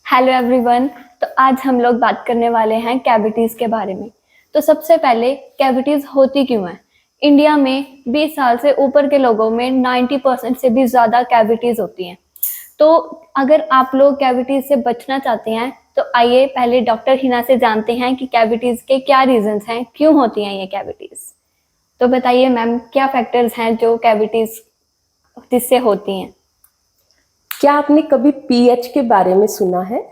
Hello everyone. तो आज हम लोग बात करने वाले हैं कैविटीज़ के बारे में। तो सबसे पहले कैविटीज़ होती क्यों हैं? इंडिया में 20 साल से ऊपर के लोगों में 90% से भी ज़्यादा कैविटीज़ होती हैं। तो अगर आप लोग कैविटीज़ से बचना चाहते हैं तो आइए पहले डॉक्टर हिना से जानते हैं कि कैविटीज़ के क्या रीजंस हैं, क्यों होती हैं ये कैविटीज़। तो बताइए मैम, क्या फैक्टर्स हैं जो कैविटीज़ जिससे होती हैं? क्या आपने कभी पीएच के बारे में सुना है?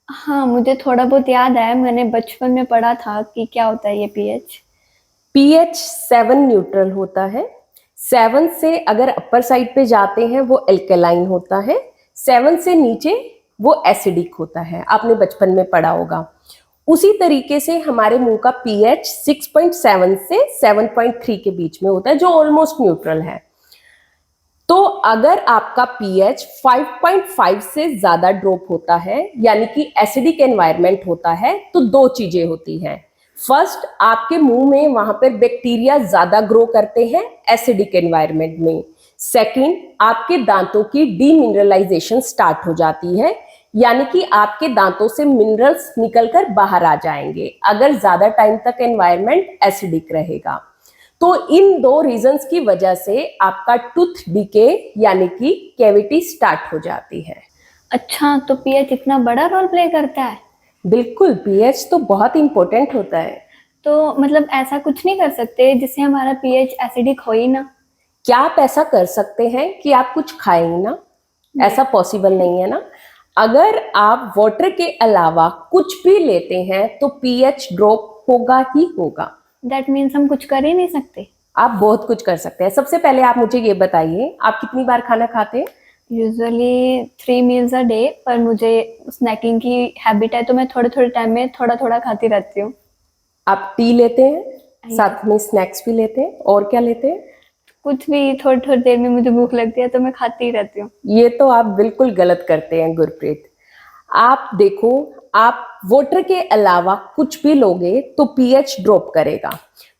हाँ, मुझे थोड़ा बहुत याद है, मैंने बचपन में पढ़ा था कि क्या होता है ये पीएच। पीएच 7 न्यूट्रल होता है। 7 से अगर अपर साइड पे जाते हैं वो एल्कलाइन होता है, 7 से नीचे वो एसिडिक होता है। आपने बचपन में पढ़ा होगा। उसी तरीके से हमारे मुंह का पीएच 6.7 से 7.3 के बीच में होता है, जो ऑलमोस्ट न्यूट्रल है। तो अगर आपका पीएच 5.5 से ज्यादा ड्रॉप होता है, यानी कि एसिडिक एनवायरनमेंट होता है, तो दो चीजें होती हैं। फर्स्ट, आपके मुंह में वहां पर बैक्टीरिया ज्यादा ग्रो करते हैं एसिडिक एनवायरनमेंट में। सेकंड, आपके दांतों की डीमिनरलाइजेशन स्टार्ट हो जाती है, यानी कि आपके दांतों से मिनरल्स निकलकर बाहर आ जाएंगे अगर ज्यादा टाइम तक एनवायरनमेंट एसिडिक रहेगा। तो इन दो रीजंस की वजह से आपका टूथ डिके यानी कि कैविटी स्टार्ट हो जाती है। अच्छा, तो पीएच इतना बड़ा रोल प्ले करता है? बिल्कुल, पीएच तो बहुत इंपॉर्टेंट होता है। तो मतलब ऐसा कुछ नहीं कर सकते जिससे हमारा पीएच एसिडिक हो ही ना? क्या आप ऐसा कर सकते हैं कि आप कुछ खाएं ही ना? ऐसा पॉसिबल नहीं है ना। अगर आप वाटर के अलावा कुछ भी लेते हैं तो पीएच ड्रॉप होगा ही होगा। दैट मीन्स हम कुछ कर ही नहीं सकते? आप बहुत कुछ कर सकते हैं। सबसे पहले आप मुझे ये बताइए, आप कितनी बार खाना खाते हैं? यूजुअली 3 मील्स अ डे, पर मुझे स्नैकिंग की हैबिट है तो मैं थोड़े थोड़े टाइम में थोड़ा थोड़ा खाती रहती हूँ। आप टी लेते हैं, साथ में स्नैक्स भी लेते हैं, और क्या लेते हैं? कुछ भी, थोड़ी थोड़ी देर में मुझे भूख लगती है तो मैं खाती ही रहती हूँ। ये तो आप बिल्कुल गलत करते हैं गुरप्रीत। आप देखो, आप वाटर के अलावा कुछ भी लोगे तो पीएच ड्रॉप करेगा।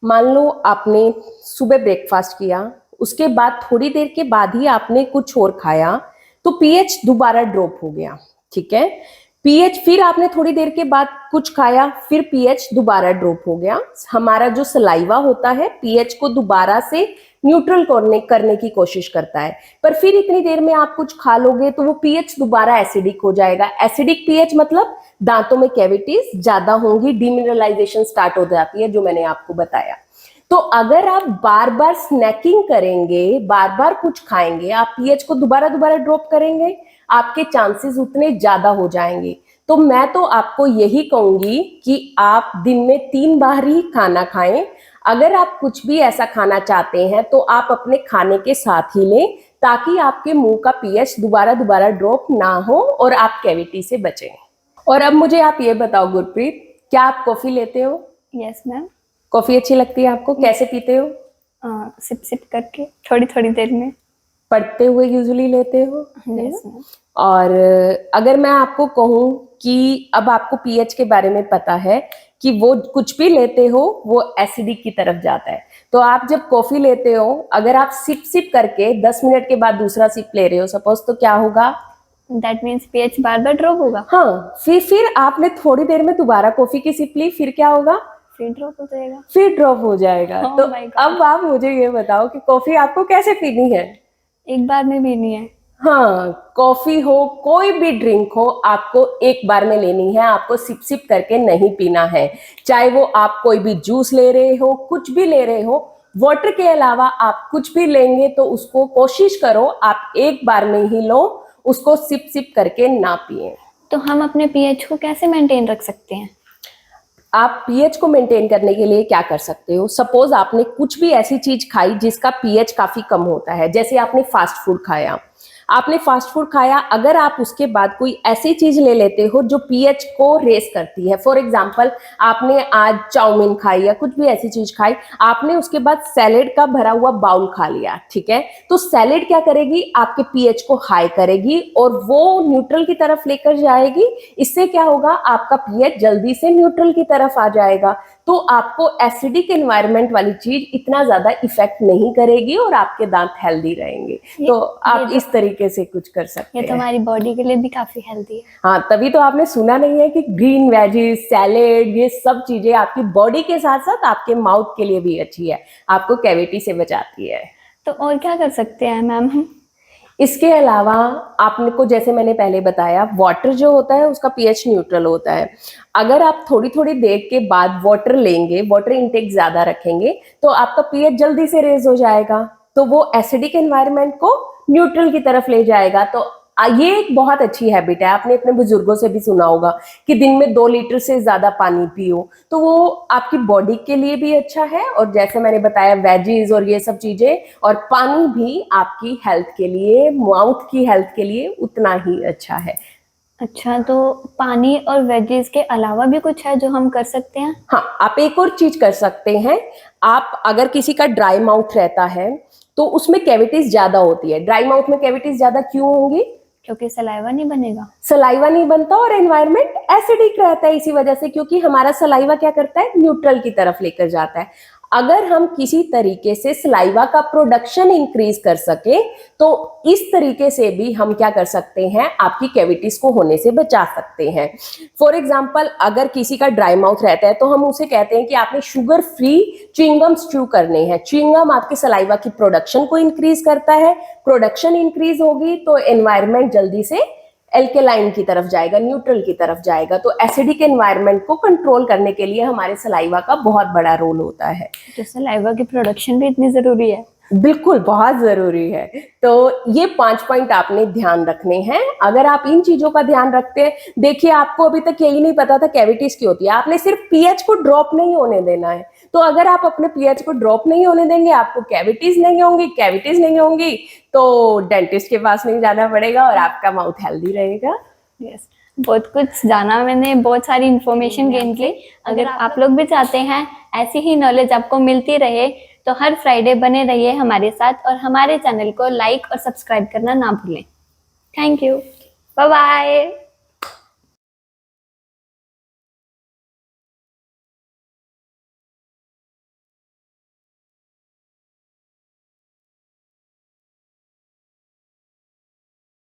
मान लो आपने सुबह ब्रेकफास्ट किया, उसके बाद थोड़ी देर के बाद ही आपने कुछ और खाया, तो पीएच दोबारा ड्रॉप हो गया। ठीक है। पीएच फिर आपने थोड़ी देर के बाद कुछ खाया, फिर पीएच दोबारा ड्रॉप हो गया। हमारा जो सलाइवा होता है पीएच को दोबारा से न्यूट्रल करने की कोशिश करता है, पर फिर इतनी देर में आप कुछ खा लोगे तो वो पीएच दोबारा एसिडिक हो जाएगा। एसिडिक पीएच मतलब दांतों में कैविटीज ज्यादा होंगी, डीमिनरलाइजेशन स्टार्ट हो जाती है, जो मैंने आपको बताया। तो अगर आप बार बार स्नैकिंग करेंगे, बार बार कुछ खाएंगे, आप पीएच को दोबारा दोबारा ड्रॉप करेंगे, आपके चांसेस उतने ज्यादा हो जाएंगे। तो मैं तो आपको यही कहूंगी कि आप दिन में 3 बार ही खाना खाएं। अगर आप कुछ भी ऐसा खाना चाहते हैं तो आप अपने खाने के साथ ही लें, ताकि आपके मुंह का पीएच दोबारा दोबारा ड्रॉप ना हो और आप कैविटी से बचें। और अब मुझे आप ये बताओ गुरप्रीत, क्या आप कॉफी लेते हो? Yes ma'am. कॉफी अच्छी लगती है आपको? कैसे पीते हो? सिप सिप करके, थोड़ी थोड़ी देर में। पढ़ते हुए यूजुअली लेते हो? Yes ma'am. और अगर मैं आपको कहूं कि अब आपको पीएच के बारे में पता है कि वो कुछ भी लेते हो वो एसिडिक की तरफ जाता है, तो आप जब कॉफी लेते हो, अगर आप सिप सिप करके 10 मिनट के बाद दूसरा सिप ले रहे हो सपोज, तो क्या होगा? That means pH bar bar drop होगा। हाँ, फिर आपने थोड़ी देर में दोबारा कॉफी की सिप ली, फिर क्या होगा? फिर ड्रॉप हो जाएगा। फिर ड्रॉप हो जाएगा। Oh तो my God। अब आप मुझे ये बताओ कि कॉफी आपको कैसे पीनी है? एक बार में भी नहीं है। हाँ, कॉफी हो, कोई भी ड्रिंक हो, आपको एक बार में लेनी है। आपको सिप सिप करके नहीं पीना है। चाहे वो आप कोई भी जूस ले रहे हो, कुछ भी ले रहे हो, वाटर के अलावा आप कुछ भी लेंगे तो उसको कोशिश करो आप एक बार में ही लो, उसको सिप सिप करके ना पिए। तो हम अपने पीएच को कैसे मेंटेन रख सकते हैं? आप पीएच को मेंटेन करने के लिए क्या कर सकते हो? सपोज आपने कुछ भी ऐसी चीज खाई जिसका पीएच काफी कम होता है, जैसे आपने फास्ट फूड खाया। आपने फास्ट फूड खाया, अगर आप उसके बाद कोई ऐसी चीज ले लेते हो जो पीएच को रेस करती है, फॉर एग्जांपल आपने आज चाउमीन खाई या कुछ भी ऐसी चीज खाई, आपने उसके बाद सैलेड का भरा हुआ बाउल खा लिया, ठीक है, तो सैलेड क्या करेगी? आपके पीएच को हाई करेगी और वो न्यूट्रल की तरफ लेकर जाएगी। इससे क्या होगा? आपका पीएच जल्दी से न्यूट्रल की तरफ आ जाएगा। तो आपको एसिडिक एनवायरनमेंट वाली चीज इतना ज्यादा इफेक्ट नहीं करेगी और आपके दांत हेल्दी रहेंगे। तो आप इस तरीके तरीके से कुछ कर सकते ये तो हैं। हमारी बॉडी के लिए भी काफी हेल्दी है। हाँ, तभी तो आपने सुना नहीं है कि ग्रीन वेजीज, सैलेड, ये सब चीजें आपकी बॉडी के साथ साथ आपके माउथ के लिए भी अच्छी है, आपको कैविटी से बचाती है। तो और क्या कर सकते हैं मैम हम? इसके अलावा आपको, जैसे मैंने पहले बताया, वाटर जो होता है उसका पीएच न्यूट्रल होता है। अगर आप थोड़ी थोड़ी देर के बाद वाटर लेंगे, वाटर इंटेक ज्यादा रखेंगे, तो आपका पीएच जल्दी से रेज हो जाएगा, तो वो एसिडिक एनवायरनमेंट को न्यूट्रल की तरफ ले जाएगा। तो ये एक बहुत अच्छी हैबिट है। आपने अपने बुजुर्गों से भी सुना होगा कि दिन में 2 लीटर से ज्यादा पानी पियो, तो वो आपकी बॉडी के लिए भी अच्छा है, और जैसे मैंने बताया वेजीज और ये सब चीजें, और पानी भी आपकी हेल्थ के लिए, माउथ की हेल्थ के लिए उतना ही अच्छा है। अच्छा, तो पानी और वेजीज के अलावा भी कुछ है जो हम कर सकते हैं? हाँ, आप एक और चीज कर सकते हैं। आप अगर किसी का ड्राई माउथ रहता है तो उसमें कैविटीज ज्यादा होती है। ड्राई माउथ में कैविटीज ज्यादा क्यों होंगी? क्योंकि सलाइवा नहीं बनेगा। सलाइवा नहीं बनता और एनवायरनमेंट एसिडिक रहता है इसी वजह से, क्योंकि हमारा सलाइवा क्या करता है, न्यूट्रल की तरफ लेकर जाता है। अगर हम किसी तरीके से सलाइवा का प्रोडक्शन इंक्रीज कर सके, तो इस तरीके से भी हम क्या कर सकते हैं, आपकी कैविटीज को होने से बचा सकते हैं। फॉर एग्जाम्पल, अगर किसी का ड्राई माउथ रहता है तो हम उसे कहते हैं कि आपने शुगर फ्री च्युइंगम च्यू करने हैं। च्युइंगम आपके सलाइवा की प्रोडक्शन को इंक्रीज करता है। प्रोडक्शन इंक्रीज होगी तो एनवायरनमेंट जल्दी से एल्केलाइन की तरफ जाएगा, न्यूट्रल की तरफ जाएगा। तो एसिडिक एनवायरनमेंट को कंट्रोल करने के लिए हमारे सलाइवा का बहुत बड़ा रोल होता है। तो सलाइवा की प्रोडक्शन भी इतनी जरूरी है? बिल्कुल, बहुत जरूरी है। तो ये 5 पॉइंट आपने ध्यान रखने हैं। अगर आप इन चीजों का ध्यान रखते हैं, देखिए आपको अभी तक यही नहीं पता था कैविटीज की होती है, आपने सिर्फ पीएच को ड्रॉप नहीं होने देना है। तो अगर आप अपने पीएच को ड्रॉप नहीं होने देंगे, आपको कैविटीज नहीं होंगी। कैविटीज नहीं होंगी तो डेंटिस्ट के पास नहीं जाना पड़ेगा और आपका माउथ हेल्दी रहेगा। यस, बहुत कुछ जाना मैंने, बहुत सारी इंफॉर्मेशन गेन की। अगर आप लोग भी चाहते हैं ऐसी ही नॉलेज आपको मिलती रहे, तो हर फ्राइडे बने रहिए हमारे साथ, और हमारे चैनल को लाइक और सब्सक्राइब करना ना भूलें। Thank you, bye bye.